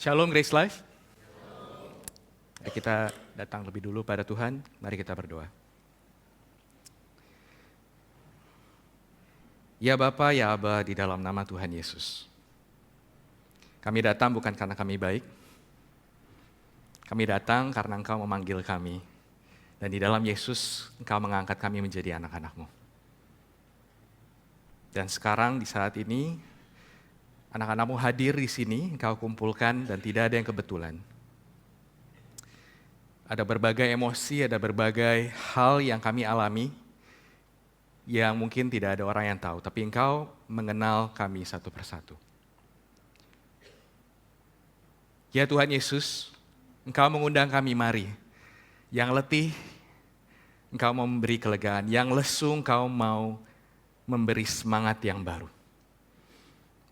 Shalom Grace Life. Mari kita datang lebih dulu pada Tuhan, mari kita berdoa. Ya Bapa, ya Aba, di dalam nama Tuhan Yesus. Kami datang bukan karena kami baik, kami datang karena Engkau memanggil kami. Dan di dalam Yesus, Engkau mengangkat kami menjadi anak-anak-Mu. Dan sekarang di saat ini, anak-anak-Mu hadir di sini, Engkau kumpulkan dan tidak ada yang kebetulan. Ada berbagai emosi, ada berbagai hal yang kami alami yang mungkin tidak ada orang yang tahu, tapi Engkau mengenal kami satu persatu. Ya Tuhan Yesus, Engkau mengundang kami mari. Yang letih, Engkau mau memberi kelegaan. Yang lesu, Engkau mau memberi semangat yang baru.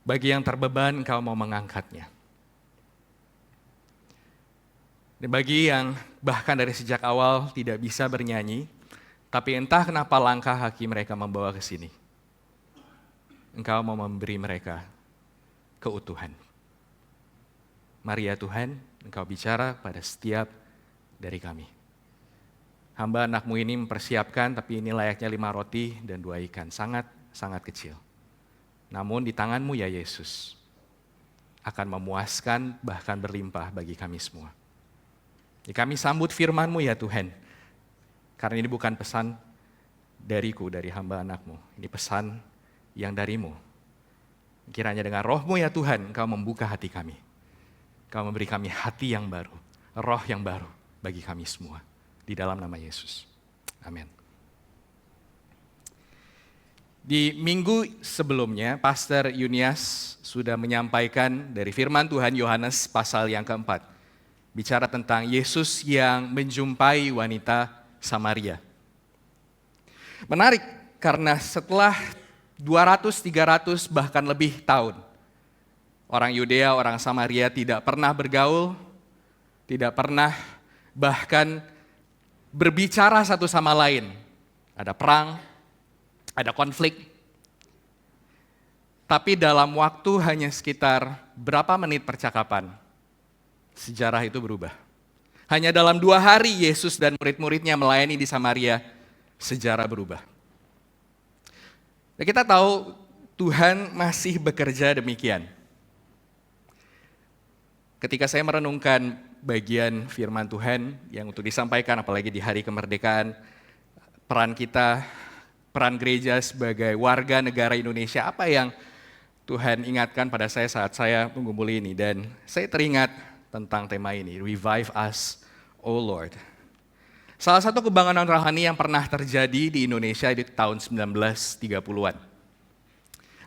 Bagi yang terbeban, Engkau mau mengangkatnya. Dan bagi yang bahkan dari sejak awal tidak bisa bernyanyi, tapi entah kenapa langkah kaki mereka membawa ke sini. Engkau mau memberi mereka keutuhan. Mari ya Tuhan, Engkau bicara pada setiap dari kami. Hamba anak-Mu ini mempersiapkan, tapi ini layaknya 5 roti dan 2 ikan, sangat kecil. Namun di tangan-Mu ya Yesus, akan memuaskan bahkan berlimpah bagi kami semua. Jadi kami sambut firman-Mu ya Tuhan, karena ini bukan pesan dariku, dari hamba anak-Mu. Ini pesan yang dari-Mu. Kiranya dengan Roh-Mu ya Tuhan, Engkau membuka hati kami. Engkau memberi kami hati yang baru, roh yang baru bagi kami semua. Di dalam nama Yesus. Amin. Di minggu sebelumnya, Pastor Yunias sudah menyampaikan dari firman Tuhan Yohanes pasal yang keempat. Bicara tentang Yesus yang menjumpai wanita Samaria. Menarik karena setelah 200-300 bahkan lebih tahun, orang Yudea, orang Samaria tidak pernah bergaul, tidak pernah bahkan berbicara satu sama lain. Ada perang, ada konflik. Tapi dalam waktu hanya sekitar berapa menit percakapan, sejarah itu berubah. Hanya dalam 2 hari Yesus dan murid-muridnya melayani di Samaria, sejarah berubah. Dan kita tahu Tuhan masih bekerja demikian. Ketika saya merenungkan bagian firman Tuhan yang untuk disampaikan, apalagi di hari kemerdekaan, peran kita, peran gereja sebagai warga negara Indonesia, apa yang Tuhan ingatkan pada saya saat saya menggumuli ini. Dan saya teringat tentang tema ini, Revive Us, O Lord. Salah satu kebangunan rohani yang pernah terjadi di Indonesia di tahun 1930-an.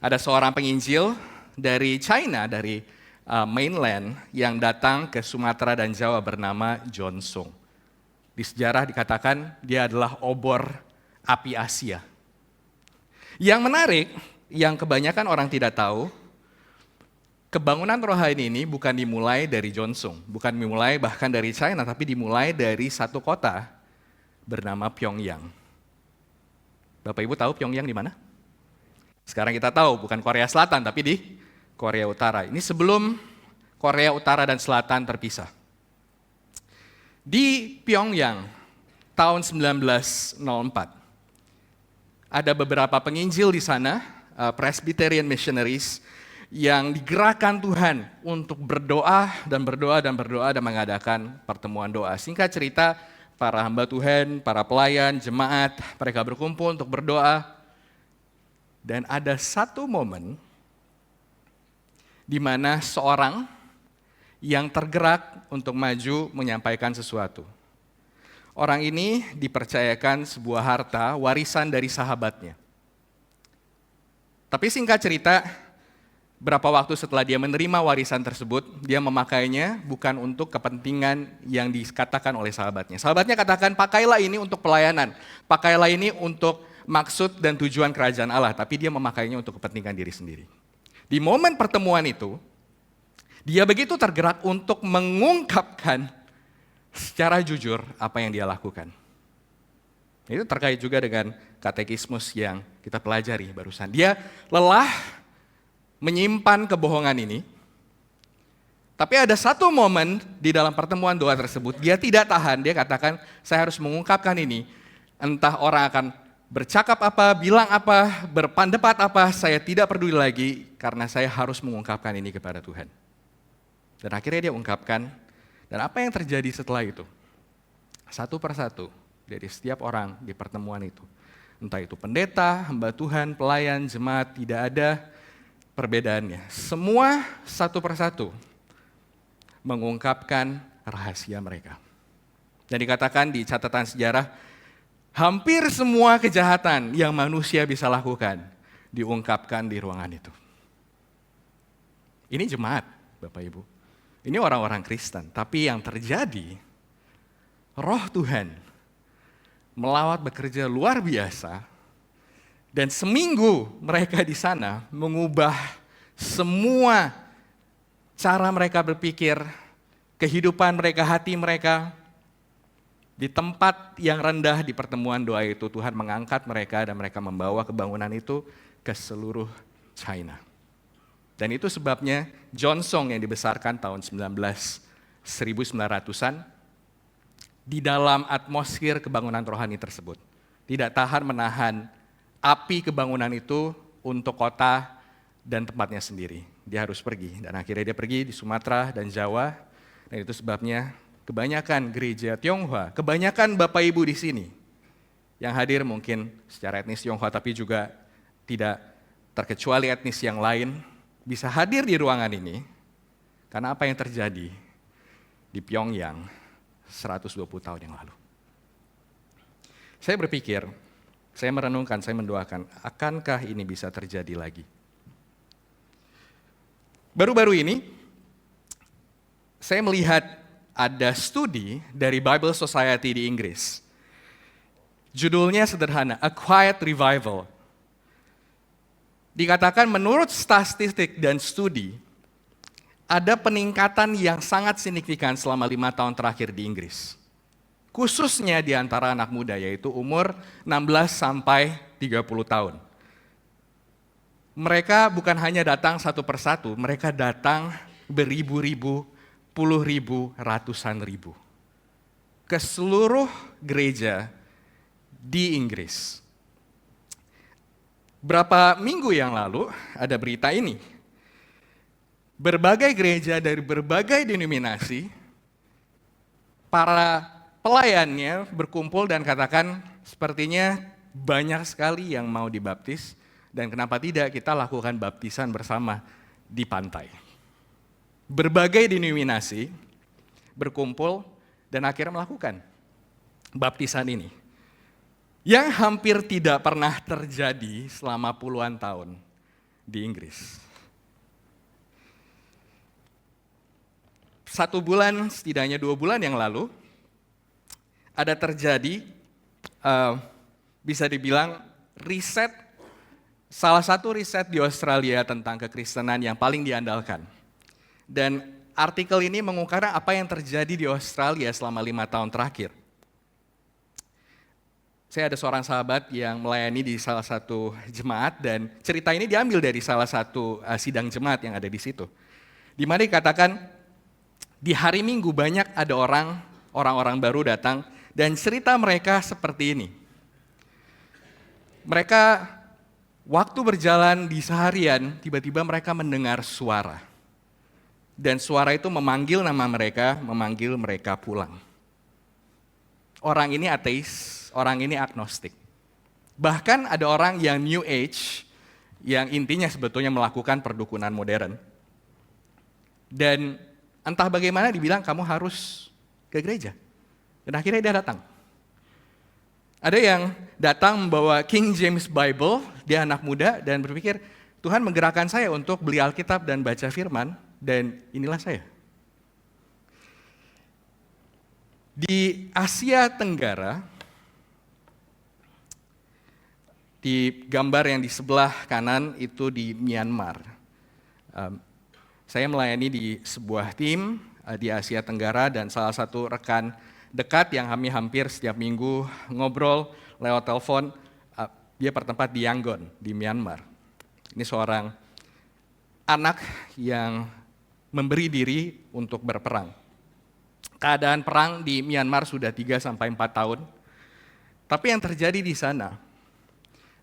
Ada seorang penginjil dari China, dari mainland yang datang ke Sumatera dan Jawa bernama John Sung. Di sejarah dikatakan dia adalah obor api Asia. Yang menarik, yang kebanyakan orang tidak tahu, kebangunan rohani ini bukan dimulai dari John Sung, bukan dimulai bahkan dari China, tapi dimulai dari satu kota bernama Pyongyang. Bapak Ibu tahu Pyongyang di mana? Sekarang kita tahu, bukan Korea Selatan, tapi di Korea Utara. Ini sebelum Korea Utara dan Selatan terpisah. Di Pyongyang tahun 1904 ada beberapa penginjil di sana, Presbyterian missionaries yang digerakkan Tuhan untuk berdoa dan mengadakan pertemuan doa. Singkat cerita, para hamba Tuhan, para pelayan, jemaat, mereka berkumpul untuk berdoa. Dan ada satu momen di mana seorang yang tergerak untuk maju menyampaikan sesuatu. Orang ini dipercayakan sebuah harta warisan dari sahabatnya. Tapi singkat cerita, berapa waktu setelah dia menerima warisan tersebut, dia memakainya bukan untuk kepentingan yang dikatakan oleh sahabatnya. Sahabatnya katakan, pakailah ini untuk pelayanan, pakailah ini untuk maksud dan tujuan kerajaan Allah, tapi dia memakainya untuk kepentingan diri sendiri. Di momen pertemuan itu, dia begitu tergerak untuk mengungkapkan secara jujur apa yang dia lakukan. Itu terkait juga dengan katekismus yang kita pelajari barusan. Dia lelah menyimpan kebohongan ini, Tapi ada satu momen di dalam pertemuan doa tersebut, dia tidak tahan, dia katakan, saya harus mengungkapkan ini. Entah orang akan bercakap apa, bilang apa, berpendapat apa, saya tidak peduli lagi, karena saya harus mengungkapkan ini kepada Tuhan. Dan akhirnya dia ungkapkan, dan apa yang terjadi setelah itu? Satu persatu dari setiap orang di pertemuan itu. Entah itu pendeta, hamba Tuhan, pelayan, jemaat, tidak ada perbedaannya. Semua satu persatu mengungkapkan rahasia mereka. Dan dikatakan di catatan sejarah, hampir semua kejahatan yang manusia bisa lakukan diungkapkan di ruangan itu. Ini jemaat, Bapak Ibu. Ini orang-orang Kristen. Tapi yang terjadi, Roh Tuhan melawat bekerja luar biasa. Dan seminggu mereka di sana mengubah semua cara mereka berpikir, kehidupan mereka, hati mereka. Di tempat yang rendah di pertemuan doa itu, Tuhan mengangkat mereka dan mereka membawa kebangunan itu ke seluruh China. Dan itu sebabnya John Song yang dibesarkan tahun 1900-an di dalam atmosfer kebangunan rohani tersebut. Tidak tahan menahan api kebangunan itu untuk kota dan tempatnya sendiri. Dia harus pergi, dan akhirnya dia pergi di Sumatera dan Jawa, dan itu sebabnya kebanyakan gereja Tionghoa, kebanyakan Bapak Ibu di sini, yang hadir mungkin secara etnis Tionghoa, tapi juga tidak terkecuali etnis yang lain, bisa hadir di ruangan ini, karena apa yang terjadi di Pyongyang 120 tahun yang lalu. Saya berpikir, saya merenungkan, saya mendoakan, akankah ini bisa terjadi lagi? Baru-baru ini, saya melihat ada studi dari Bible Society di Inggris. Judulnya sederhana, A Quiet Revival. Dikatakan menurut statistik dan studi, ada peningkatan yang sangat signifikan selama 5 tahun terakhir di Inggris. Khususnya di antara anak muda, yaitu umur 16 sampai 30 tahun. Mereka bukan hanya datang satu persatu, mereka datang beribu-ribu, puluh ribu, ratusan ribu. Ke seluruh gereja di Inggris. Berapa minggu yang lalu ada berita ini. Berbagai gereja dari berbagai denominasi, para pelayannya berkumpul dan katakan sepertinya banyak sekali yang mau dibaptis. Dan kenapa tidak kita lakukan baptisan bersama di pantai. Berbagai denominasi berkumpul dan akhirnya melakukan baptisan ini. Yang hampir tidak pernah terjadi selama puluhan tahun di Inggris. 1 bulan, setidaknya 2 bulan yang lalu, ada terjadi, bisa dibilang riset. Salah satu riset di Australia tentang kekristenan yang paling diandalkan. Dan artikel ini mengungkapkan apa yang terjadi di Australia selama 5 tahun terakhir. Saya ada seorang sahabat yang melayani di salah satu jemaat dan cerita ini diambil dari salah satu sidang jemaat yang ada di situ. Di mana dikatakan di hari Minggu banyak ada orang-orang baru datang dan cerita mereka seperti ini. Mereka waktu berjalan di seharian, tiba-tiba mereka mendengar suara. Dan suara itu memanggil nama mereka, memanggil mereka pulang. Orang ini ateis, orang ini agnostik. Bahkan ada orang yang New Age, yang intinya sebetulnya melakukan perdukunan modern. Dan entah bagaimana dibilang kamu harus ke gereja. Dan akhirnya dia datang. Ada yang datang membawa King James Bible, dia anak muda dan berpikir, Tuhan menggerakkan saya untuk beli Alkitab dan baca firman, dan inilah saya. Di Asia Tenggara, di gambar yang di sebelah kanan itu di Myanmar. Saya melayani di sebuah tim di Asia Tenggara dan salah satu rekan dekat yang kami hampir setiap minggu ngobrol lewat telepon, dia bertempat di Yangon, di Myanmar. Ini seorang anak yang memberi diri untuk berperang. Keadaan perang di Myanmar sudah 3-4 tahun. Tapi yang terjadi di sana,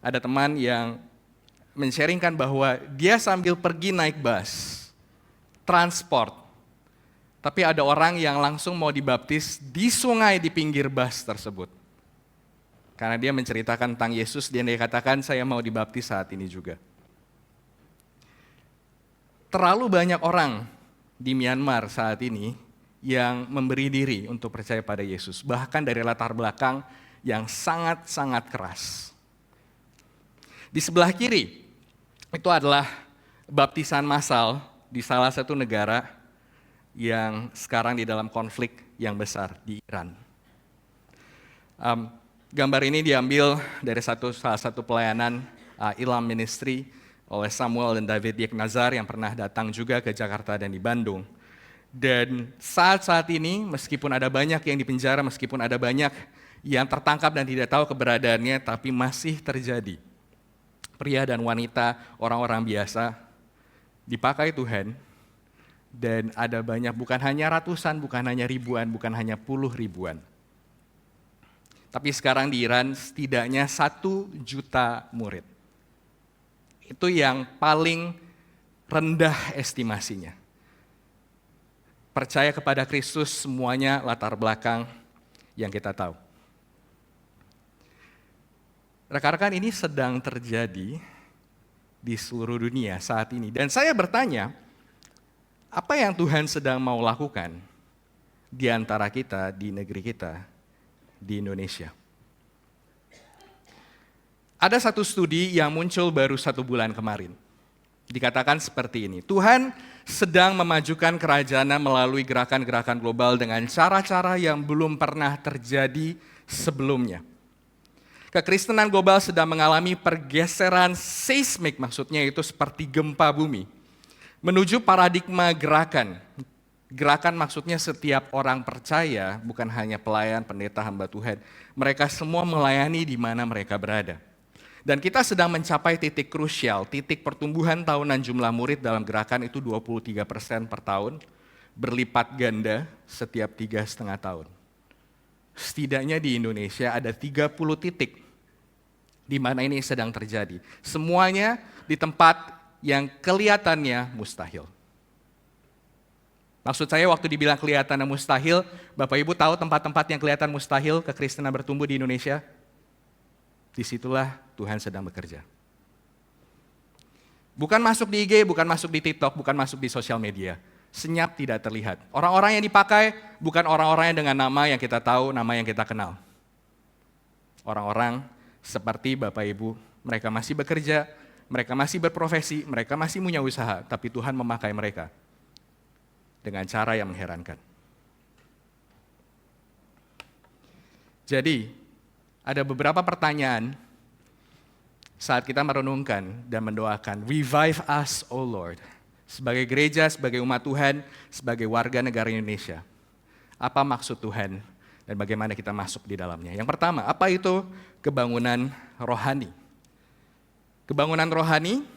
ada teman yang men-sharingkan bahwa dia sambil pergi naik bus, transport. Tapi ada orang yang langsung mau dibaptis di sungai di pinggir bus tersebut. Karena dia menceritakan tentang Yesus, dia katakan, saya mau dibaptis saat ini juga. Terlalu banyak orang di Myanmar saat ini yang memberi diri untuk percaya pada Yesus, bahkan dari latar belakang yang sangat-sangat keras. Di sebelah kiri, itu adalah baptisan massal di salah satu negara yang sekarang di dalam konflik yang besar, di Iran. Gambar ini diambil dari salah satu pelayanan Ilham Ministry oleh Samuel dan David Yeknazar yang pernah datang juga ke Jakarta dan di Bandung. Dan saat ini, meskipun ada banyak yang dipenjara, meskipun ada banyak yang tertangkap dan tidak tahu keberadaannya, tapi masih terjadi. Pria dan wanita, orang-orang biasa, dipakai Tuhan, dan ada banyak, bukan hanya ratusan, bukan hanya ribuan, bukan hanya puluh ribuan. Tapi sekarang di Iran setidaknya 1 juta murid. Itu yang paling rendah estimasinya. Percaya kepada Kristus semuanya latar belakang yang kita tahu. Rekan-rekan, ini sedang terjadi di seluruh dunia saat ini. Dan saya bertanya, apa yang Tuhan sedang mau lakukan di antara kita, di negeri kita, di Indonesia? Ada satu studi yang muncul baru 1 bulan kemarin. Dikatakan seperti ini, Tuhan sedang memajukan kerajaannya melalui gerakan-gerakan global dengan cara-cara yang belum pernah terjadi sebelumnya. Kekristenan global sedang mengalami pergeseran seismik, maksudnya itu seperti gempa bumi, menuju paradigma gerakan. Gerakan maksudnya setiap orang percaya, bukan hanya pelayan, pendeta, hamba Tuhan. Mereka semua melayani di mana mereka berada. Dan kita sedang mencapai titik krusial, titik pertumbuhan tahunan jumlah murid dalam gerakan itu 23% per tahun, berlipat ganda setiap 3,5 tahun. Setidaknya di Indonesia ada 30 titik di mana ini sedang terjadi. Semuanya di tempat yang kelihatannya mustahil. Maksud saya waktu dibilang kelihatannya mustahil, Bapak Ibu tahu tempat-tempat yang kelihatan mustahil kekristenan bertumbuh di Indonesia? Disitulah Tuhan sedang bekerja. Bukan masuk di IG, bukan masuk di TikTok, bukan masuk di sosial media. Senyap tidak terlihat. Orang-orang yang dipakai bukan orang-orang yang dengan nama yang kita tahu, nama yang kita kenal. Orang-orang seperti Bapak Ibu, mereka masih bekerja, mereka masih berprofesi, mereka masih punya usaha, tapi Tuhan memakai mereka dengan cara yang mengherankan. Jadi, ada beberapa pertanyaan saat kita merenungkan dan mendoakan, revive us, O Lord, sebagai gereja, sebagai umat Tuhan, sebagai warga negara Indonesia. Apa maksud Tuhan dan bagaimana kita masuk di dalamnya? Yang pertama, apa itu kebangunan rohani? Kebangunan rohani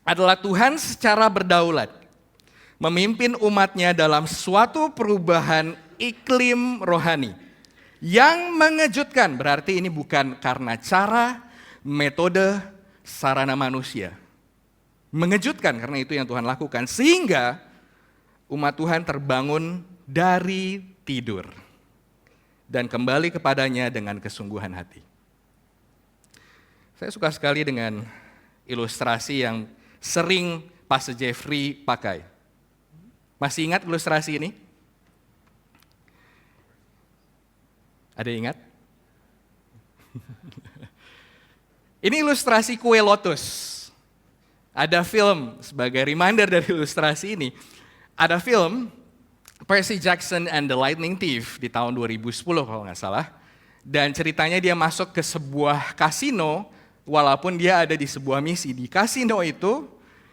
adalah Tuhan secara berdaulat memimpin umatnya dalam suatu perubahan iklim rohani yang mengejutkan. Berarti ini bukan karena cara, metode, sarana manusia. Mengejutkan karena itu yang Tuhan lakukan. Sehingga umat Tuhan terbangun dari tidur dan kembali kepadanya dengan kesungguhan hati. Saya suka sekali dengan ilustrasi yang sering Pastor Jeffrey pakai. Masih ingat ilustrasi ini? Ada yang ingat? Ini ilustrasi kue lotus. Ada film, sebagai reminder dari ilustrasi ini, ada film Percy Jackson and the Lightning Thief di tahun 2010 kalau nggak salah. Dan ceritanya dia masuk ke sebuah kasino, walaupun dia ada di sebuah misi. Di kasino itu,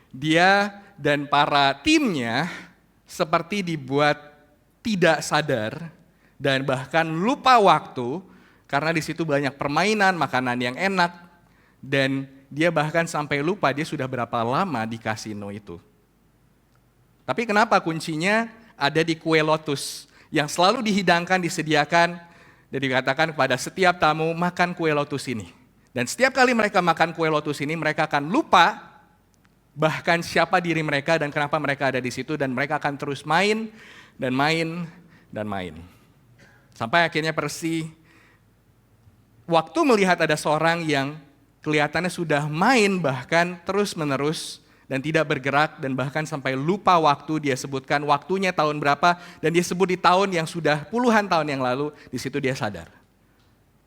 dia dan para timnya seperti dibuat tidak sadar dan bahkan lupa waktu karena di situ banyak permainan, makanan yang enak, dan dia bahkan sampai lupa dia sudah berapa lama di kasino itu. Tapi kenapa kuncinya ada di kue lotus yang selalu dihidangkan, disediakan, dan dikatakan kepada setiap tamu, makan kue lotus ini. Dan setiap kali mereka makan kue lotus ini, mereka akan lupa bahkan siapa diri mereka dan kenapa mereka ada di situ, dan mereka akan terus main dan main dan main. Sampai akhirnya Percy, waktu melihat ada seorang yang kelihatannya sudah main bahkan terus-menerus dan tidak bergerak dan bahkan sampai lupa waktu, dia sebutkan waktunya tahun berapa dan dia sebut di tahun yang sudah puluhan tahun yang lalu, di situ dia sadar.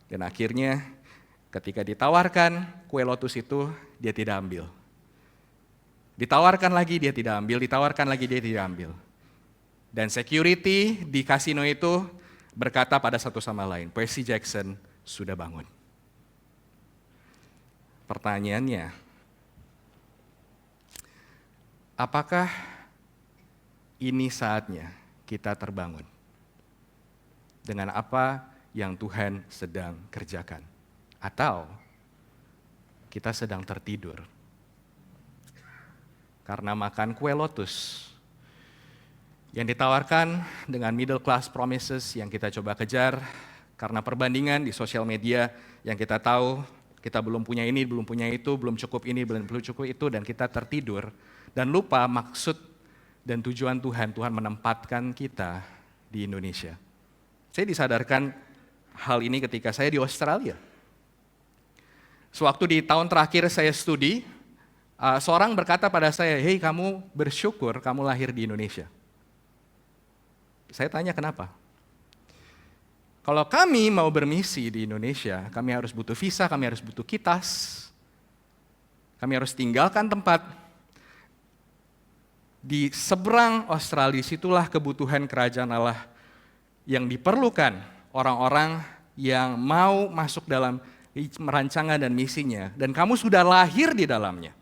Dan akhirnya ketika ditawarkan kue lotus itu, dia tidak ambil. Ditawarkan lagi dia tidak ambil, ditawarkan lagi dia tidak ambil. Dan security di kasino itu berkata pada satu sama lain, Percy Jackson sudah bangun. Pertanyaannya, apakah ini saatnya kita terbangun dengan apa yang Tuhan sedang kerjakan? Atau kita sedang tertidur karena makan kue lotus yang ditawarkan dengan middle class promises yang kita coba kejar karena perbandingan di sosial media yang kita tahu kita belum punya ini, belum punya itu, belum cukup ini, belum cukup itu, dan kita tertidur dan lupa maksud dan tujuan Tuhan. Tuhan menempatkan kita di Indonesia. Saya disadarkan hal ini ketika saya di Australia. Sewaktu di tahun terakhir saya studi, seorang berkata pada saya, "Hei, kamu bersyukur kamu lahir di Indonesia." Saya tanya kenapa? Kalau kami mau bermisi di Indonesia, kami harus butuh visa, kami harus butuh kitas, kami harus tinggalkan tempat. Di seberang Australia, situlah kebutuhan kerajaan Allah yang diperlukan orang-orang yang mau masuk dalam rancangan dan misinya. Dan kamu sudah lahir di dalamnya.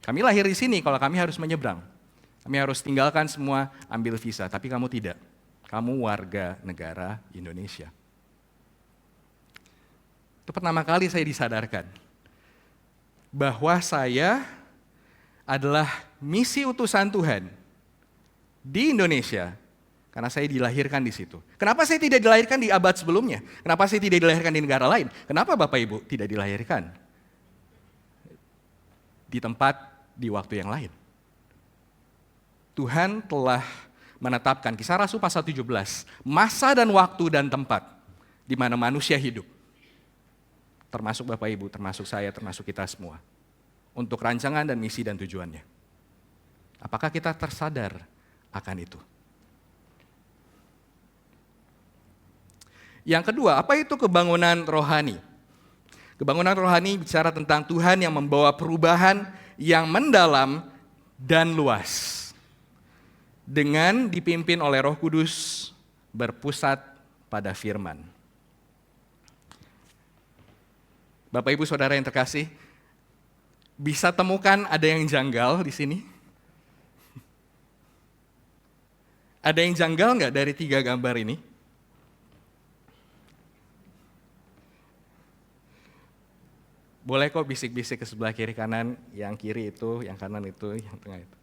Kami lahir di sini, kalau kami harus menyeberang. Kami harus tinggalkan semua, ambil visa, tapi kamu tidak. Kamu warga negara Indonesia. Itu pertama kali saya disadarkan bahwa saya adalah misi utusan Tuhan di Indonesia karena saya dilahirkan di situ. Kenapa saya tidak dilahirkan di abad sebelumnya? Kenapa saya tidak dilahirkan di negara lain? Kenapa Bapak Ibu tidak dilahirkan di tempat, di waktu yang lain? Tuhan telah menetapkan, Kisah Rasul pasal 17, masa dan waktu dan tempat di mana manusia hidup. Termasuk Bapak Ibu, termasuk saya, termasuk kita semua. Untuk rancangan dan misi dan tujuannya. Apakah kita tersadar akan itu? Yang kedua, apa itu kebangunan rohani? Kebangunan rohani bicara tentang Tuhan yang membawa perubahan yang mendalam dan luas. Dengan dipimpin oleh Roh Kudus, berpusat pada firman. Bapak Ibu Saudara yang terkasih, bisa temukan ada yang janggal di sini? Ada yang janggal nggak dari 3 gambar ini? Boleh kok bisik-bisik ke sebelah kiri kanan, yang kiri itu, yang kanan itu, yang tengah itu.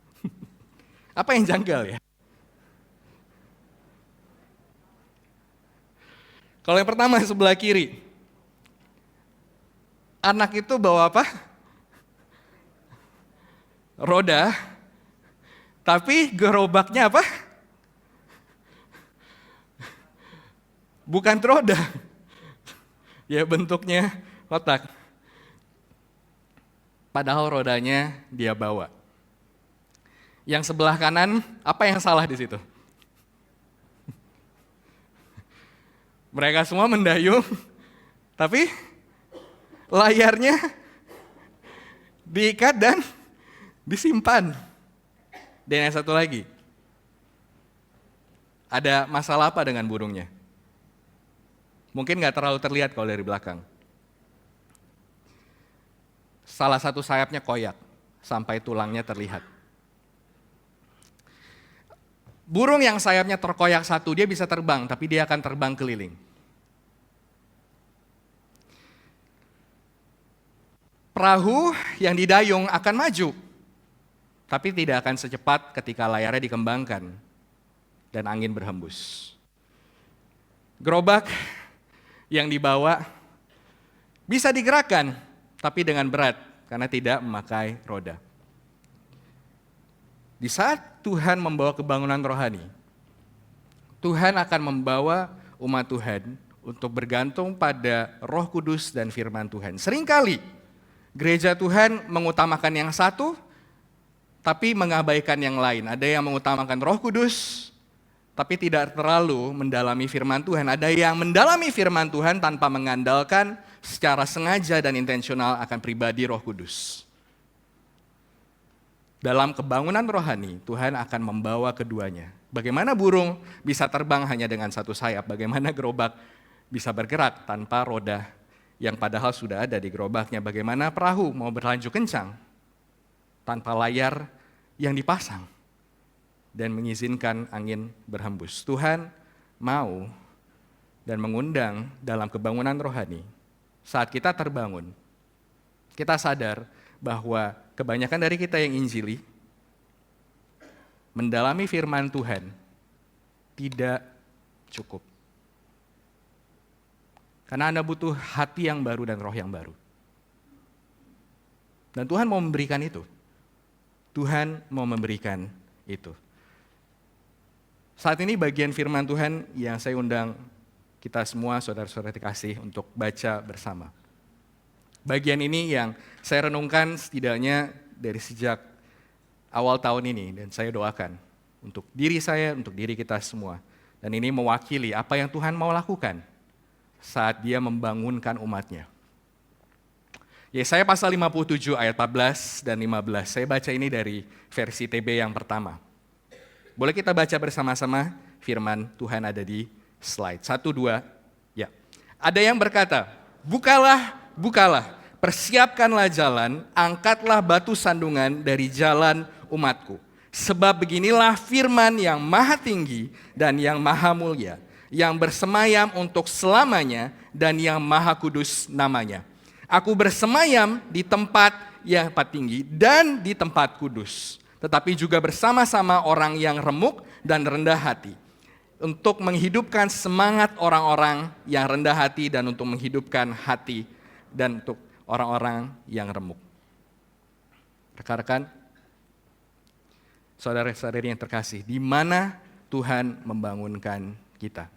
Apa yang janggal ya? Kalau yang pertama sebelah kiri, anak itu bawa apa? Roda, tapi gerobaknya apa? Bukan roda, ya bentuknya kotak. Padahal rodanya dia bawa. Yang sebelah kanan, apa yang salah di situ? Mereka semua mendayung, tapi layarnya diikat dan disimpan. Dan yang satu lagi, ada masalah apa dengan burungnya? Mungkin nggak terlalu terlihat kalau dari belakang. Salah satu sayapnya koyak, sampai tulangnya terlihat. Burung yang sayapnya terkoyak satu, dia bisa terbang, tapi dia akan terbang keliling. Perahu yang didayung akan maju, tapi tidak akan secepat ketika layarnya dikembangkan dan angin berhembus. Gerobak yang dibawa bisa digerakkan, tapi dengan berat karena tidak memakai roda. Di saat Tuhan membawa kebangunan rohani, Tuhan akan membawa umat Tuhan untuk bergantung pada Roh Kudus dan firman Tuhan. Seringkali gereja Tuhan mengutamakan yang satu, tapi mengabaikan yang lain. Ada yang mengutamakan Roh Kudus, tapi tidak terlalu mendalami firman Tuhan. Ada yang mendalami firman Tuhan tanpa mengandalkan secara sengaja dan intensional akan pribadi Roh Kudus. Dalam kebangunan rohani, Tuhan akan membawa keduanya. Bagaimana burung bisa terbang hanya dengan satu sayap? Bagaimana gerobak bisa bergerak tanpa roda yang padahal sudah ada di gerobaknya? Bagaimana perahu mau berlaju kencang tanpa layar yang dipasang dan mengizinkan angin berhembus? Tuhan mau dan mengundang dalam kebangunan rohani. Saat kita terbangun, kita sadar bahwa kebanyakan dari kita yang injili, mendalami firman Tuhan tidak cukup. Karena Anda butuh hati yang baru dan roh yang baru. Dan Tuhan mau memberikan itu. Tuhan mau memberikan itu. Saat ini bagian firman Tuhan yang saya undang kita semua, saudara-saudara dikasih, untuk baca bersama. Bagian ini yang saya renungkan setidaknya dari sejak awal tahun ini, dan saya doakan untuk diri saya, untuk diri kita semua. Dan ini mewakili apa yang Tuhan mau lakukan saat Dia membangunkan umatnya. Yesaya pasal 57 ayat 14 dan 15. Saya baca ini dari versi TB yang pertama. Boleh kita baca bersama-sama firman Tuhan ada di slide. 1, 2, ya. Ada yang berkata, bukalah, bukalah, persiapkanlah jalan, angkatlah batu sandungan dari jalan umatku. Sebab beginilah firman yang maha tinggi dan yang maha mulia, yang bersemayam untuk selamanya dan yang maha kudus namanya. Aku bersemayam di tempat yang tinggi dan di tempat kudus, tetapi juga bersama-sama orang yang remuk dan rendah hati, untuk menghidupkan semangat orang-orang yang rendah hati dan untuk menghidupkan hati dan untuk orang-orang yang remuk. Rekan-rekan, saudara-saudari yang terkasih, di mana Tuhan membangunkan kita?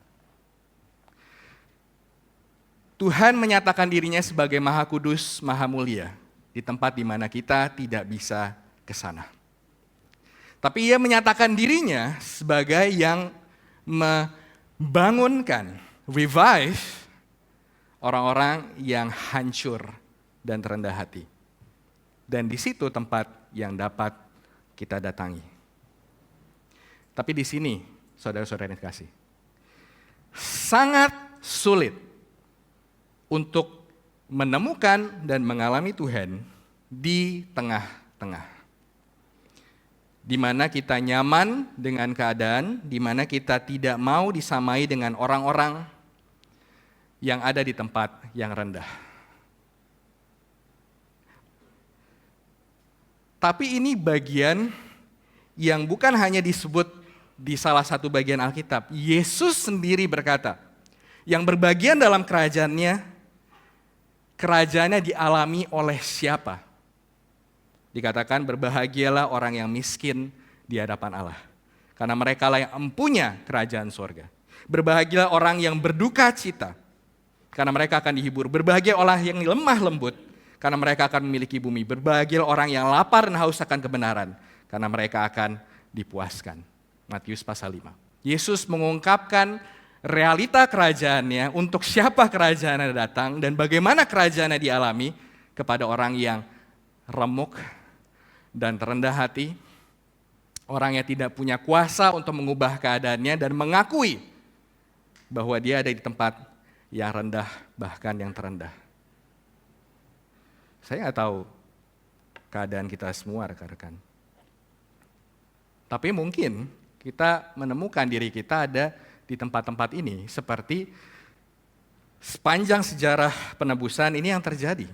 Tuhan menyatakan dirinya sebagai Maha Kudus, Maha Mulia, di tempat di mana kita tidak bisa ke sana. Tapi Ia menyatakan dirinya sebagai yang membangunkan, revive orang-orang yang hancur dan terendah hati. Dan di situ tempat yang dapat kita datangi. Tapi di sini, saudara-saudara yang kasih, sangat sulit untuk menemukan dan mengalami Tuhan di tengah-tengah. Di mana kita nyaman dengan keadaan, di mana kita tidak mau disamai dengan orang-orang yang ada di tempat yang rendah. Tapi ini bagian yang bukan hanya disebut di salah satu bagian Alkitab. Yesus sendiri berkata, yang berbagian dalam kerajaannya dialami oleh siapa? Dikatakan berbahagialah orang yang miskin di hadapan Allah, karena mereka lah yang empunya kerajaan surga. Berbahagialah orang yang berduka cita, karena mereka akan dihibur. Berbahagia orang yang lemah lembut, karena mereka akan memiliki bumi. Berbahagia orang yang lapar dan haus akan kebenaran, karena mereka akan dipuaskan. Matius pasal 5. Yesus mengungkapkan realita kerajaannya, untuk siapa kerajaannya datang, dan bagaimana kerajaannya dialami kepada orang yang remuk dan terendah hati, orang yang tidak punya kuasa untuk mengubah keadaannya dan mengakui bahwa dia ada di tempat yang rendah, bahkan yang terendah. Saya nggak tahu keadaan kita semua, rekan-rekan. Tapi mungkin kita menemukan diri kita ada di tempat-tempat ini, seperti sepanjang sejarah penebusan ini yang terjadi.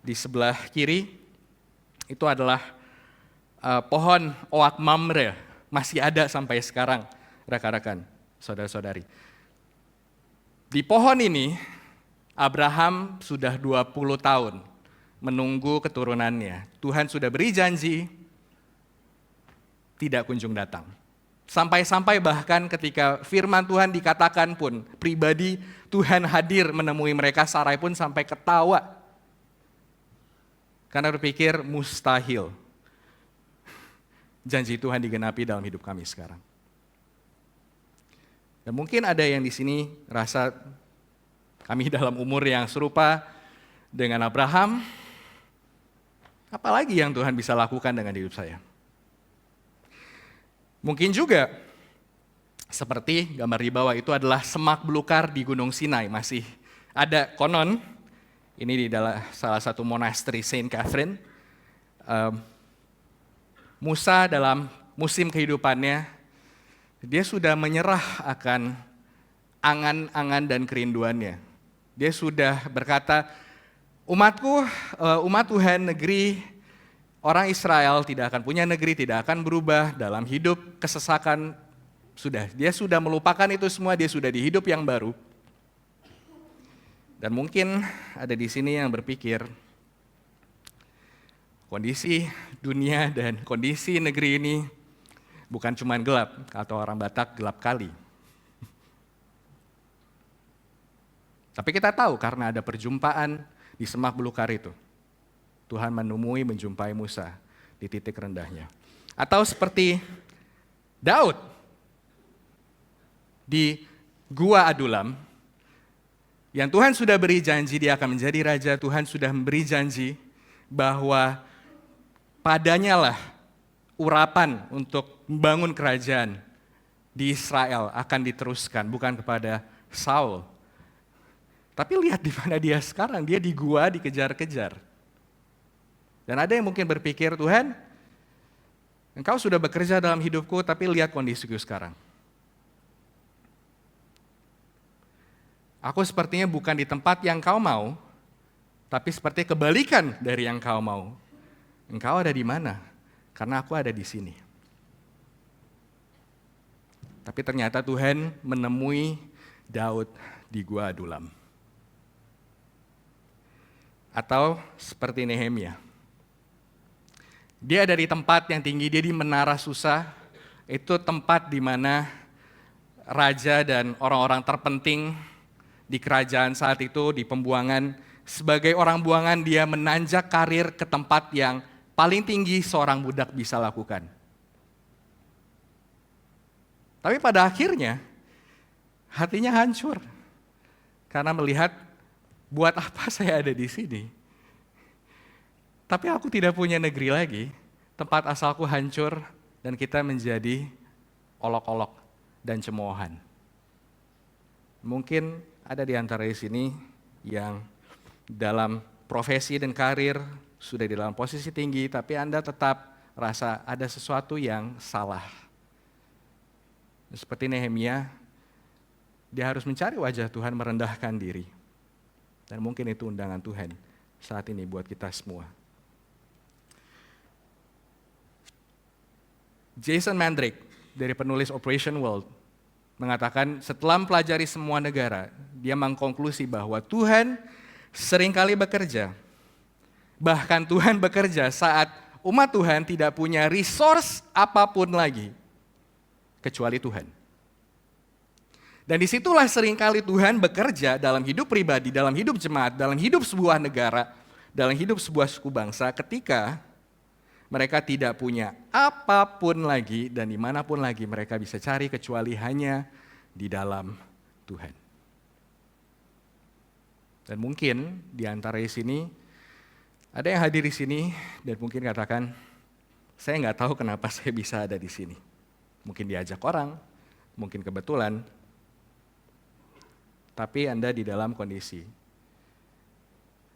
Di sebelah kiri itu adalah pohon oak Mamre masih ada sampai sekarang, rekan-rekan, saudara-saudari. Di pohon ini, Abraham sudah 20 tahun menunggu keturunannya. Tuhan sudah beri janji, tidak kunjung datang. Sampai-sampai bahkan ketika firman Tuhan dikatakan pun, pribadi Tuhan hadir menemui mereka, Sarai pun sampai ketawa. Karena berpikir mustahil janji Tuhan digenapi dalam hidup kami sekarang. Dan mungkin ada yang di sini rasa kami dalam umur yang serupa dengan Abraham, apalagi yang Tuhan bisa lakukan dengan hidup saya? Mungkin juga seperti gambar di bawah itu adalah semak belukar di Gunung Sinai. Masih ada konon, ini di dalam salah satu monasteri Saint Catherine. Musa dalam musim kehidupannya, dia sudah menyerah akan angan-angan dan kerinduannya. Dia sudah berkata, umatku, umat Tuhan, negeri orang Israel tidak akan punya negeri, tidak akan berubah dalam hidup kesesakan. Dia sudah melupakan itu semua, dia sudah di hidup yang baru. Dan mungkin ada di sini yang berpikir, kondisi dunia dan kondisi negeri ini bukan cuma gelap, atau orang Batak gelap kali. Tapi kita tahu karena ada perjumpaan di semak belukar itu. Tuhan menjumpai Musa di titik rendahnya. Atau seperti Daud di Gua Adulam, yang Tuhan sudah beri janji dia akan menjadi raja, Tuhan sudah memberi janji bahwa padanya lah urapan untuk membangun kerajaan di Israel akan diteruskan, bukan kepada Saul. Tapi lihat di mana dia sekarang, dia di gua dikejar-kejar. Dan ada yang mungkin berpikir, Tuhan, Engkau sudah bekerja dalam hidupku, tapi lihat kondisiku sekarang. Aku sepertinya bukan di tempat yang Kau mau, tapi seperti kebalikan dari yang Kau mau. Engkau ada di mana? Karena aku ada di sini. Tapi ternyata Tuhan menemui Daud di Gua Adulam. Atau seperti Nehemia. Dia dari tempat yang tinggi, dia di menara Susa. Itu tempat di mana raja dan orang-orang terpenting di kerajaan saat itu, di pembuangan. Sebagai orang buangan, dia menanjak karir ke tempat yang paling tinggi seorang budak bisa lakukan. Tapi pada akhirnya, hatinya hancur. Karena melihat, buat apa saya ada di sini? Tapi aku tidak punya negeri lagi, tempat asalku hancur, dan kita menjadi olok-olok dan cemoohan. Mungkin ada di antara di sini yang dalam profesi dan karir, sudah di dalam posisi tinggi, tapi Anda tetap rasa ada sesuatu yang salah. Seperti Nehemia, dia harus mencari wajah Tuhan, merendahkan diri. Dan mungkin itu undangan Tuhan saat ini buat kita semua. Jason Mandrake dari penulis Operation World mengatakan setelah mempelajari semua negara, dia mengkonklusi bahwa Tuhan seringkali bekerja. Bahkan Tuhan bekerja saat umat Tuhan tidak punya resource apapun lagi, kecuali Tuhan. Dan disitulah seringkali Tuhan bekerja dalam hidup pribadi, dalam hidup jemaat, dalam hidup sebuah negara, dalam hidup sebuah suku bangsa, ketika mereka tidak punya apapun lagi dan dimanapun lagi mereka bisa cari kecuali hanya di dalam Tuhan. Dan mungkin di antara di sini, ada yang hadir di sini dan mungkin katakan, saya nggak tahu kenapa saya bisa ada di sini. Mungkin diajak orang, mungkin kebetulan, tapi Anda di dalam kondisi,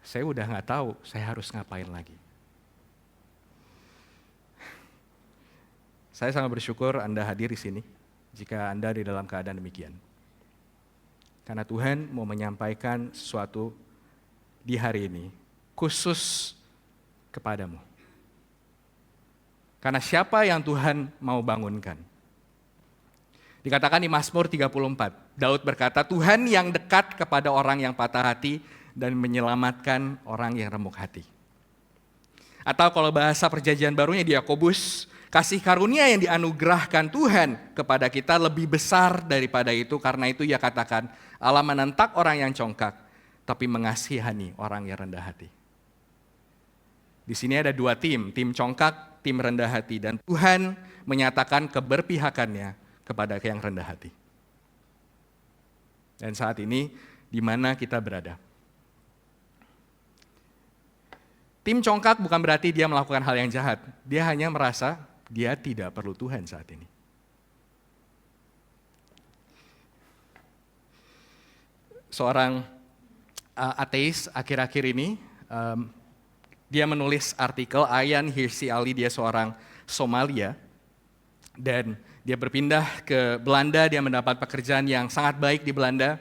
saya udah nggak tahu saya harus ngapain lagi. Saya sangat bersyukur Anda hadir di sini, jika Anda di dalam keadaan demikian. Karena Tuhan mau menyampaikan sesuatu di hari ini, khusus kepadamu. Karena siapa yang Tuhan mau bangunkan? Dikatakan di Mazmur 34, Daud berkata, Tuhan yang dekat kepada orang yang patah hati dan menyelamatkan orang yang remuk hati. Atau kalau bahasa perjanjian barunya di Yakobus, kasih karunia yang dianugerahkan Tuhan kepada kita lebih besar daripada itu. Karena itu ia katakan, Allah menentak orang yang congkak, tapi mengasihani orang yang rendah hati. Di sini ada dua tim congkak, tim rendah hati. Dan Tuhan menyatakan keberpihakannya kepada yang rendah hati. Dan saat ini, di mana kita berada? Tim congkak bukan berarti dia melakukan hal yang jahat. Dia hanya merasa dia tidak perlu Tuhan saat ini. Seorang ateis akhir-akhir ini, dia menulis artikel, Ayaan Hirsi Ali, dia seorang Somalia, dan dia berpindah ke Belanda, dia mendapat pekerjaan yang sangat baik di Belanda.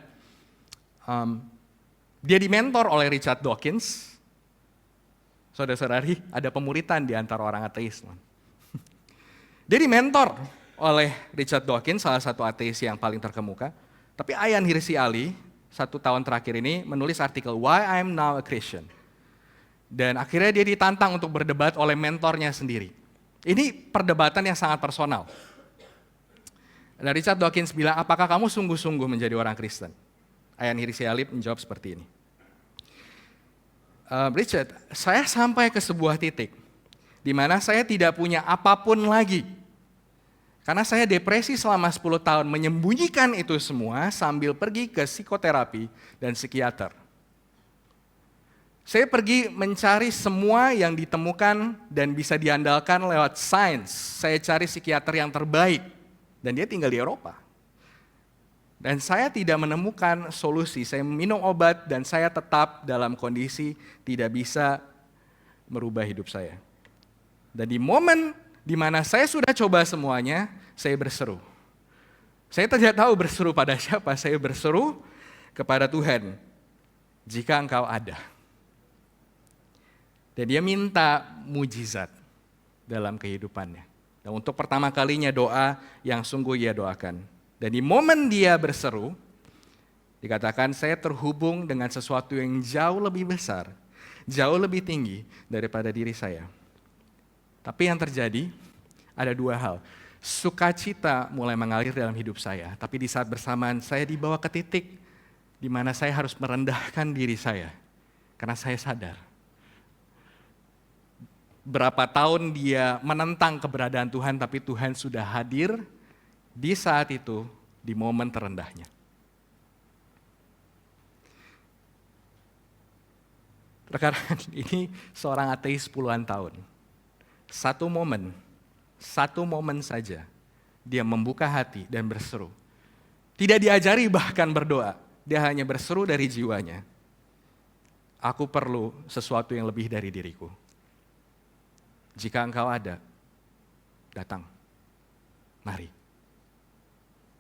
Dia dimentor oleh Richard Dawkins. Saudara-saudari, ada pemuritan di antara orang ateis. Dia dimentor oleh Richard Dawkins, salah satu ateis yang paling terkemuka. Tapi Ayaan Hirsi Ali, 1 tahun terakhir ini, menulis artikel Why I'm Now a Christian. Dan akhirnya dia ditantang untuk berdebat oleh mentornya sendiri. Ini perdebatan yang sangat personal. Dan Richard Dawkins bilang, apakah kamu sungguh-sungguh menjadi orang Kristen? Ayaan Hirsi Ali menjawab seperti ini. Richard, saya sampai ke sebuah titik di mana saya tidak punya apapun lagi. Karena saya depresi selama 10 tahun, menyembunyikan itu semua sambil pergi ke psikoterapi dan psikiater. Saya pergi mencari semua yang ditemukan dan bisa diandalkan lewat sains. Saya cari psikiater yang terbaik, dan dia tinggal di Eropa. Dan saya tidak menemukan solusi. Saya minum obat dan saya tetap dalam kondisi tidak bisa merubah hidup saya. Dan di momen di mana saya sudah coba semuanya, saya berseru. Saya tidak tahu berseru pada siapa, saya berseru kepada Tuhan. Jika Engkau ada. Dan dia minta mujizat dalam kehidupannya. Dan untuk pertama kalinya doa yang sungguh ia doakan. Dan di momen dia berseru, dikatakan saya terhubung dengan sesuatu yang jauh lebih besar, jauh lebih tinggi daripada diri saya. Tapi yang terjadi ada dua hal. Sukacita mulai mengalir dalam hidup saya, tapi di saat bersamaan saya dibawa ke titik di mana saya harus merendahkan diri saya. Karena saya sadar. Berapa tahun dia menentang keberadaan Tuhan, tapi Tuhan sudah hadir di saat itu, di momen terendahnya. Rekan-rekan, ini seorang ateis puluhan tahun. Satu momen saja, dia membuka hati dan berseru. Tidak diajari bahkan berdoa, dia hanya berseru dari jiwanya. Aku perlu sesuatu yang lebih dari diriku. Jika Engkau ada, datang. Mari.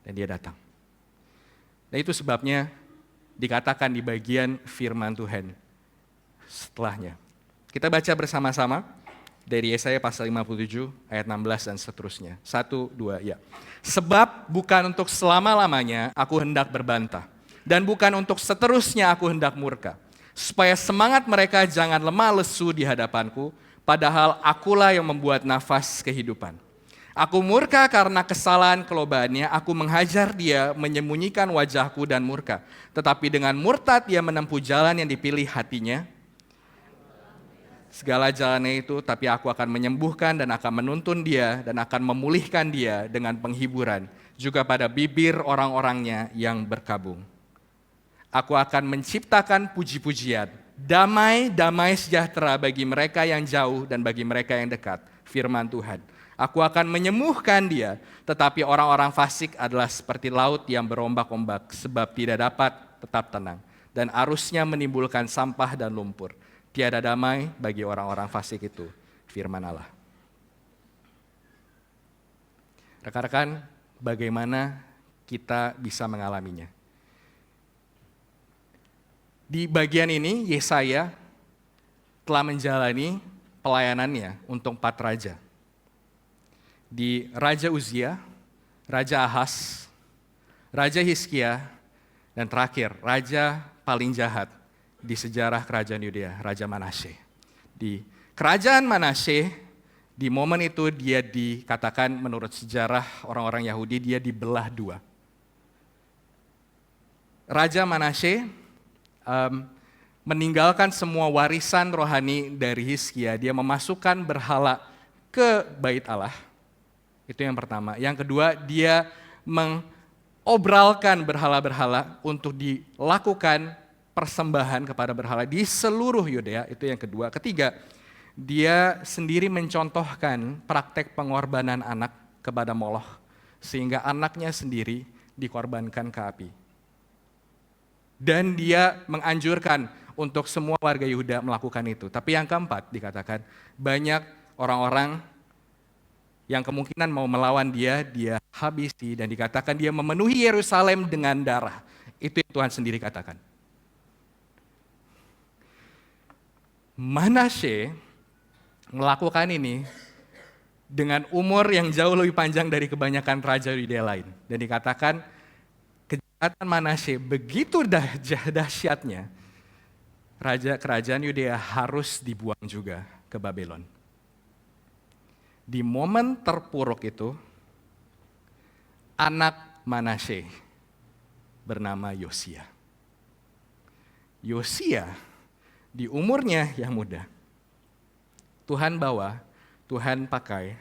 Dan dia datang. Dan itu sebabnya dikatakan di bagian firman Tuhan setelahnya. Kita baca bersama-sama dari Yesaya pasal 57 ayat 16 dan seterusnya. 1, 2, ya. Sebab bukan untuk selama-lamanya aku hendak berbantah, dan bukan untuk seterusnya aku hendak murka, supaya semangat mereka jangan lemah lesu di hadapanku, padahal akulah yang membuat nafas kehidupan. Aku murka karena kesalahan kelobahannya, aku menghajar dia menyembunyikan wajahku dan murka. Tetapi dengan murtad dia menempuh jalan yang dipilih hatinya. Segala jalannya itu, tapi aku akan menyembuhkan dan akan menuntun dia dan akan memulihkan dia dengan penghiburan. Juga pada bibir orang-orangnya yang berkabung. Aku akan menciptakan puji-pujian. Damai, damai sejahtera bagi mereka yang jauh dan bagi mereka yang dekat. Firman Tuhan. Aku akan menyembuhkan dia, tetapi orang-orang fasik adalah seperti laut yang berombak-ombak, sebab tidak dapat tetap tenang. Dan arusnya menimbulkan sampah dan lumpur. Tiada damai bagi orang-orang fasik itu. Firman Allah. Rekan-rekan, bagaimana kita bisa mengalaminya? Di bagian ini, Yesaya telah menjalani pelayanannya untuk 4 raja. di Raja Uzia, Raja Ahaz, Raja Hizkia, dan terakhir, raja paling jahat di sejarah kerajaan Yudea, Raja Manasye. Di kerajaan Manasye, di momen itu dia dikatakan menurut sejarah orang-orang Yahudi, dia dibelah dua. Raja Manasye meninggalkan semua warisan rohani dari Hizkia, dia memasukkan berhala ke bait Allah. Itu yang pertama. Yang kedua, dia mengobralkan berhala-berhala untuk dilakukan persembahan kepada berhala di seluruh Yudea. Itu yang kedua. Ketiga, dia sendiri mencontohkan praktek pengorbanan anak kepada Moloch, sehingga anaknya sendiri dikorbankan ke api. Dan dia menganjurkan untuk semua warga Yehuda melakukan itu. Tapi yang keempat dikatakan, banyak orang-orang yang kemungkinan mau melawan dia habisi, dan dikatakan dia memenuhi Yerusalem dengan darah. Itu yang Tuhan sendiri katakan. Manasye melakukan ini dengan umur yang jauh lebih panjang dari kebanyakan raja Yudea lain. Dan dikatakan kejahatan Manasye begitu dahsyatnya, kerajaan Yudea harus dibuang juga ke Babylon. Di momen terpuruk itu, anak Manasye bernama Yosia. Yosia di umurnya yang muda, Tuhan pakai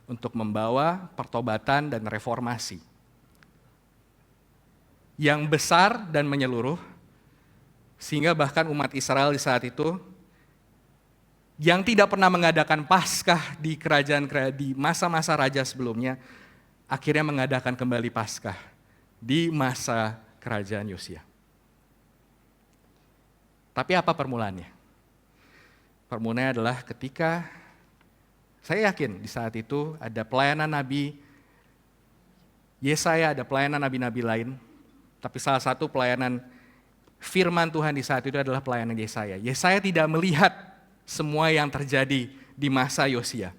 untuk membawa pertobatan dan reformasi yang besar dan menyeluruh, sehingga bahkan umat Israel di saat itu yang tidak pernah mengadakan Paskah di di masa-masa raja sebelumnya, akhirnya mengadakan kembali Paskah di masa kerajaan Yosia. Tapi apa permulaannya? Permulaannya adalah ketika, saya yakin di saat itu ada pelayanan Nabi Yesaya, ada pelayanan nabi-nabi lain, tapi salah satu pelayanan firman Tuhan di saat itu adalah pelayanan Yesaya. Yesaya tidak melihat semua yang terjadi di masa Yosia.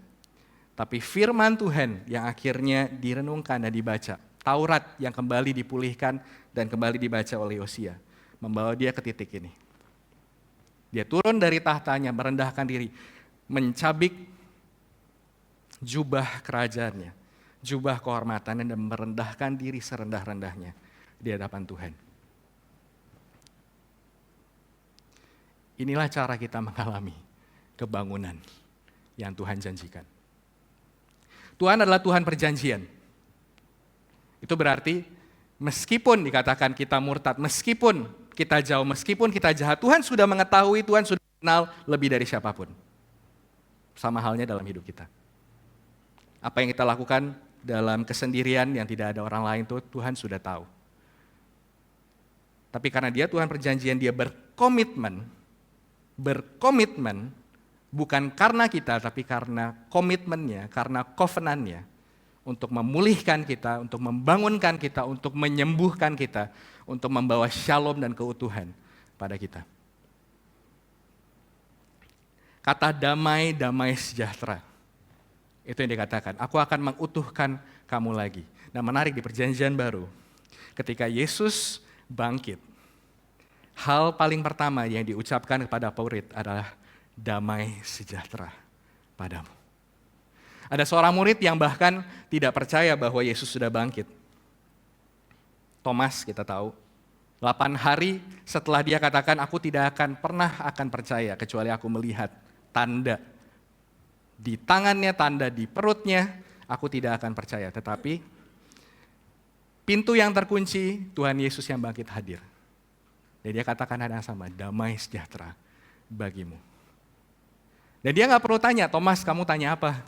Tapi firman Tuhan yang akhirnya direnungkan dan dibaca. Taurat yang kembali dipulihkan dan kembali dibaca oleh Yosia, membawa dia ke titik ini. Dia turun dari tahtanya, merendahkan diri, mencabik jubah kerajaannya, jubah kehormatannya, dan merendahkan diri serendah-rendahnya di hadapan Tuhan. Inilah cara kita mengalami kebangunan yang Tuhan janjikan. Tuhan adalah Tuhan perjanjian. Itu berarti meskipun dikatakan kita murtad, meskipun kita jauh, meskipun kita jahat, Tuhan sudah mengetahui, Tuhan sudah kenal lebih dari siapapun. Sama halnya dalam hidup kita. Apa yang kita lakukan dalam kesendirian yang tidak ada orang lain, itu Tuhan sudah tahu. Tapi karena dia Tuhan perjanjian, dia berkomitmen bukan karena kita, tapi karena komitmennya, karena covenant-nya, untuk memulihkan kita, untuk membangunkan kita, untuk menyembuhkan kita, untuk membawa shalom dan keutuhan pada kita. Kata damai, damai sejahtera, itu yang dikatakan, aku akan mengutuhkan kamu lagi. Nah, menarik di perjanjian baru, ketika Yesus bangkit, hal paling pertama yang diucapkan kepada murid adalah damai sejahtera padamu. Ada seorang murid yang bahkan tidak percaya bahwa Yesus sudah bangkit. Thomas, kita tahu, 8 hari setelah dia katakan, aku tidak akan percaya kecuali aku melihat tanda di tangannya, tanda di perutnya, aku tidak akan percaya. Tetapi pintu yang terkunci, Tuhan Yesus yang bangkit hadir. Dan dia katakan hal yang sama, damai sejahtera bagimu. Dan dia gak perlu tanya, Thomas kamu tanya apa?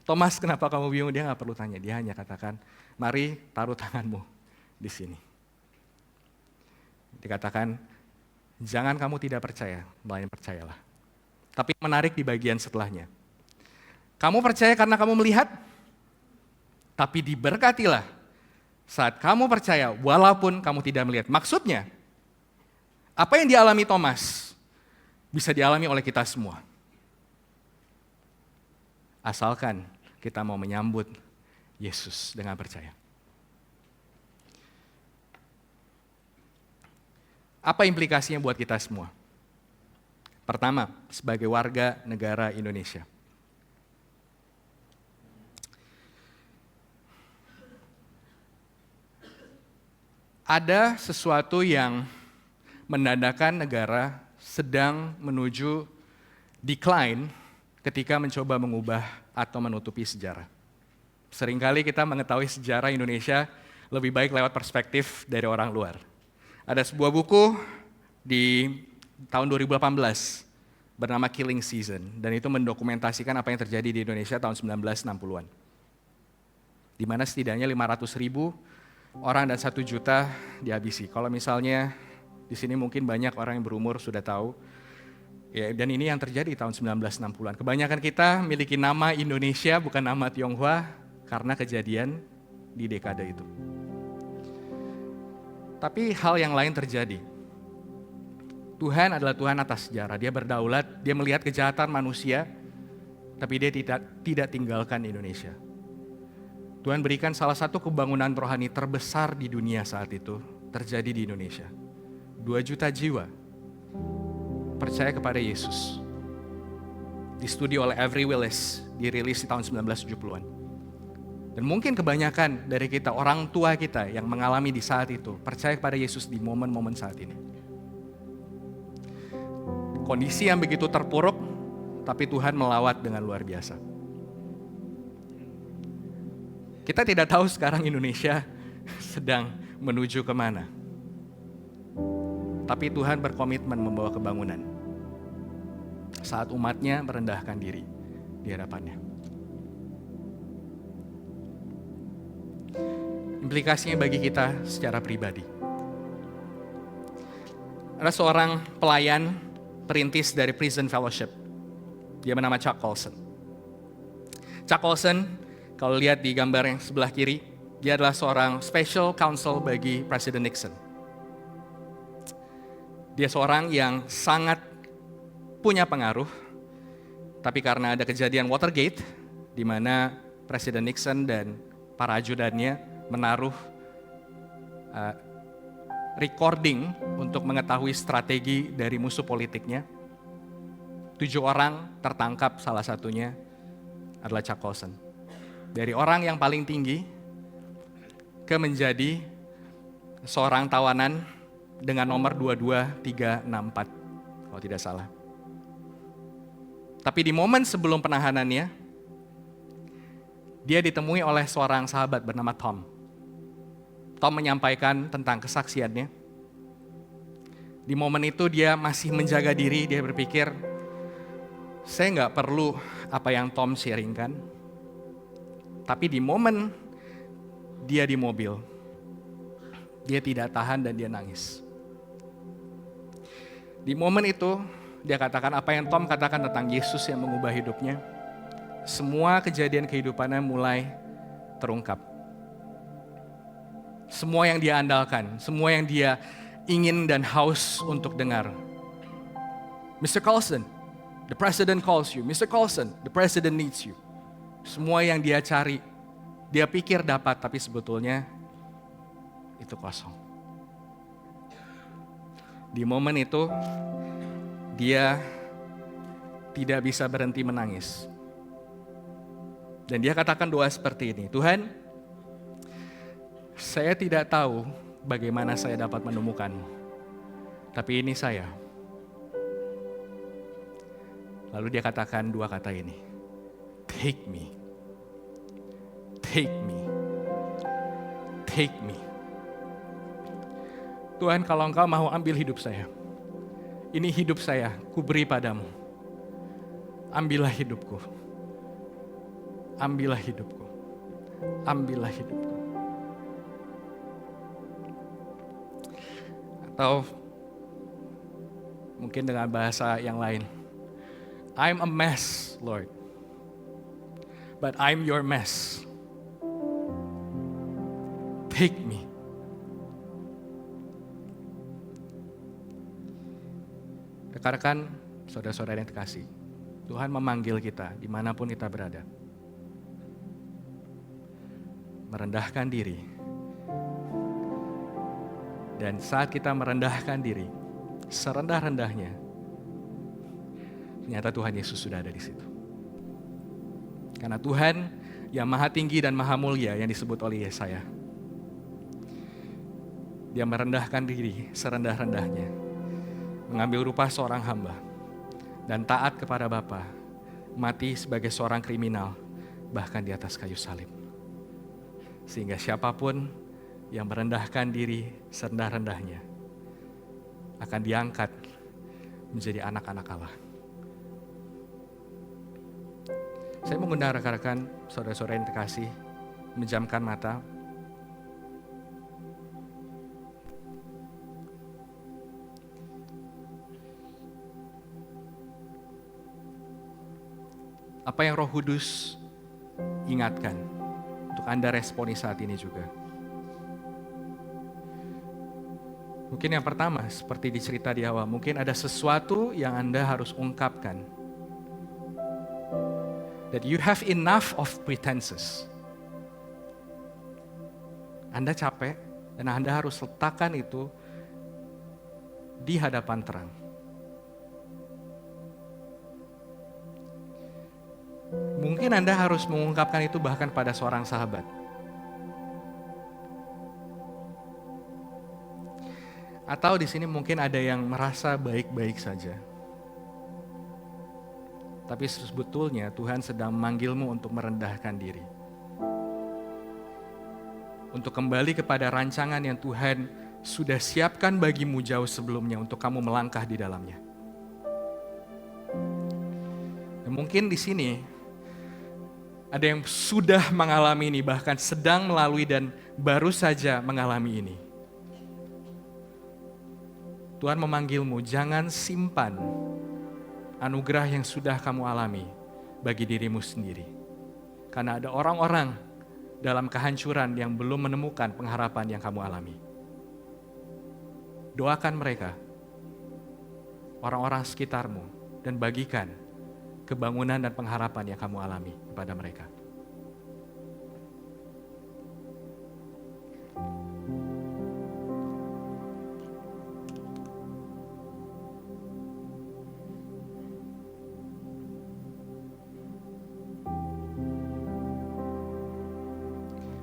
Thomas kenapa kamu bingung? Dia gak perlu tanya, dia hanya katakan, mari taruh tanganmu di sini. Dikatakan, jangan kamu tidak percaya, melainkan percayalah. Tapi menarik di bagian setelahnya. Kamu percaya karena kamu melihat, tapi diberkatilah saat kamu percaya walaupun kamu tidak melihat. Maksudnya, apa yang dialami Thomas bisa dialami oleh kita semua. Asalkan kita mau menyambut Yesus dengan percaya. Apa implikasinya buat kita semua? Pertama, sebagai warga negara Indonesia. Ada sesuatu yang menandakan negara sedang menuju decline ketika mencoba mengubah atau menutupi sejarah. Seringkali kita mengetahui sejarah Indonesia lebih baik lewat perspektif dari orang luar. Ada sebuah buku di tahun 2018 bernama Killing Season, dan itu mendokumentasikan apa yang terjadi di Indonesia tahun 1960-an. Di mana setidaknya 500.000 orang dan 1 juta dihabisi. Kalau misalnya di sini mungkin banyak orang yang berumur sudah tahu, ya, dan ini yang terjadi tahun 1960-an. Kebanyakan kita miliki nama Indonesia bukan nama Tionghoa karena kejadian di dekade itu. Tapi hal yang lain terjadi. Tuhan adalah Tuhan atas sejarah. Dia berdaulat, dia melihat kejahatan manusia, tapi dia tidak tinggalkan Indonesia. Tuhan berikan salah satu kebangunan rohani terbesar di dunia saat itu terjadi di Indonesia. 2 juta jiwa percaya kepada Yesus. Di oleh Avery Willis, dirilis di tahun 1970-an. Dan mungkin kebanyakan dari kita, orang tua kita yang mengalami di saat itu, percaya kepada Yesus di momen-momen saat ini. Kondisi yang begitu terpuruk, tapi Tuhan melawat dengan luar biasa. Kita tidak tahu sekarang Indonesia sedang menuju kemana. Tapi Tuhan berkomitmen membawa kebangunan. Saat umatnya merendahkan diri di hadapannya. Implikasinya bagi kita secara pribadi. Ada seorang pelayan perintis dari Prison Fellowship. Dia bernama Chuck Colson. Chuck Colson, kalau lihat di gambar yang sebelah kiri, dia adalah seorang special counsel bagi Presiden Nixon. Dia seorang yang sangat punya pengaruh, tapi karena ada kejadian Watergate, di mana Presiden Nixon dan para ajudannya menaruh recording untuk mengetahui strategi dari musuh politiknya. 7 orang tertangkap, salah satunya adalah Chuck Colson. Dari orang yang paling tinggi ke menjadi seorang tawanan dengan nomor 22364, kalau tidak salah. Tapi di momen sebelum penahanannya, dia ditemui oleh seorang sahabat bernama Tom. Tom menyampaikan tentang kesaksiannya. Di momen itu dia masih menjaga diri, dia berpikir, saya nggak perlu apa yang Tom sharingkan. Tapi di momen dia di mobil, dia tidak tahan dan dia nangis. Di momen itu, dia katakan apa yang Tom katakan tentang Yesus yang mengubah hidupnya. Semua kejadian kehidupannya mulai terungkap. Semua yang dia andalkan, semua yang dia ingin dan haus untuk dengar. Mr. Colson, the president calls you. Mr. Colson, the president needs you. Semua yang dia cari, dia pikir dapat, tapi sebetulnya itu kosong. Di momen itu, dia tidak bisa berhenti menangis. Dan dia katakan doa seperti ini, Tuhan, saya tidak tahu bagaimana saya dapat menemukanmu, tapi ini saya. Lalu dia katakan 2 kata ini, take me, take me, take me. Tuhan, kalau Engkau mau ambil hidup saya, ini hidup saya, kuberi padamu. Ambillah hidupku, ambillah hidupku, ambillah hidupku. Atau mungkin dengan bahasa yang lain, I'm a mess, Lord, but I'm your mess. Take me. Rekan-rekan, saudara-saudara yang terkasih, Tuhan memanggil kita dimanapun kita berada. merendahkan diri. Dan saat kita merendahkan diri, serendah-rendahnya, ternyata Tuhan Yesus sudah ada di situ. Karena Tuhan yang maha tinggi dan maha mulia yang disebut oleh Yesaya, Dia merendahkan diri serendah-rendahnya, mengambil rupa seorang hamba, dan taat kepada Bapa, mati sebagai seorang kriminal, bahkan di atas kayu salib. Sehingga siapapun yang merendahkan diri serendah-rendahnya akan diangkat menjadi anak-anak Allah. Saya mengundang rekan-rekan, saudara-saudara yang terkasih, menjamkan mata. Apa yang Roh Kudus ingatkan untuk Anda responi saat ini juga? Mungkin yang pertama, seperti dicerita di awal, mungkin ada sesuatu yang Anda harus ungkapkan. That you have enough of pretenses. Anda capek dan Anda harus letakkan itu di hadapan terang. Mungkin Anda harus mengungkapkan itu bahkan pada seorang sahabat. Atau di sini mungkin ada yang merasa baik-baik saja. Tapi sebetulnya Tuhan sedang memanggilmu untuk merendahkan diri. Untuk kembali kepada rancangan yang Tuhan sudah siapkan bagimu jauh sebelumnya untuk kamu melangkah di dalamnya. Dan mungkin di sini ada yang sudah mengalami ini, bahkan sedang melalui dan baru saja mengalami ini. Tuhan memanggilmu, jangan simpan anugerah yang sudah kamu alami bagi dirimu sendiri. Karena ada orang-orang dalam kehancuran yang belum menemukan pengharapan yang kamu alami. Doakan mereka, orang-orang sekitarmu, dan bagikan kebangunan dan pengharapan yang kamu alami kepada mereka.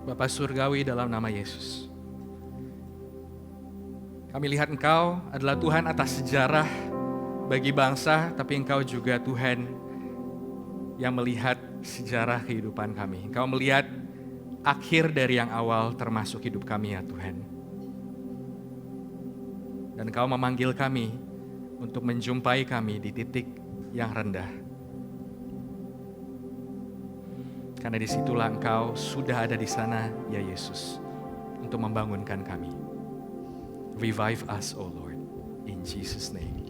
Bapa Surgawi, dalam nama Yesus, kami lihat Engkau adalah Tuhan atas sejarah bagi bangsa, tapi Engkau juga Tuhan yang melihat sejarah kehidupan kami. Engkau melihat akhir dari yang awal termasuk hidup kami ya Tuhan. Dan Engkau memanggil kami untuk menjumpai kami di titik yang rendah. Karena disitulah Engkau sudah ada di sana ya Yesus, untuk membangunkan kami. Revive us, O Lord, in Jesus' name.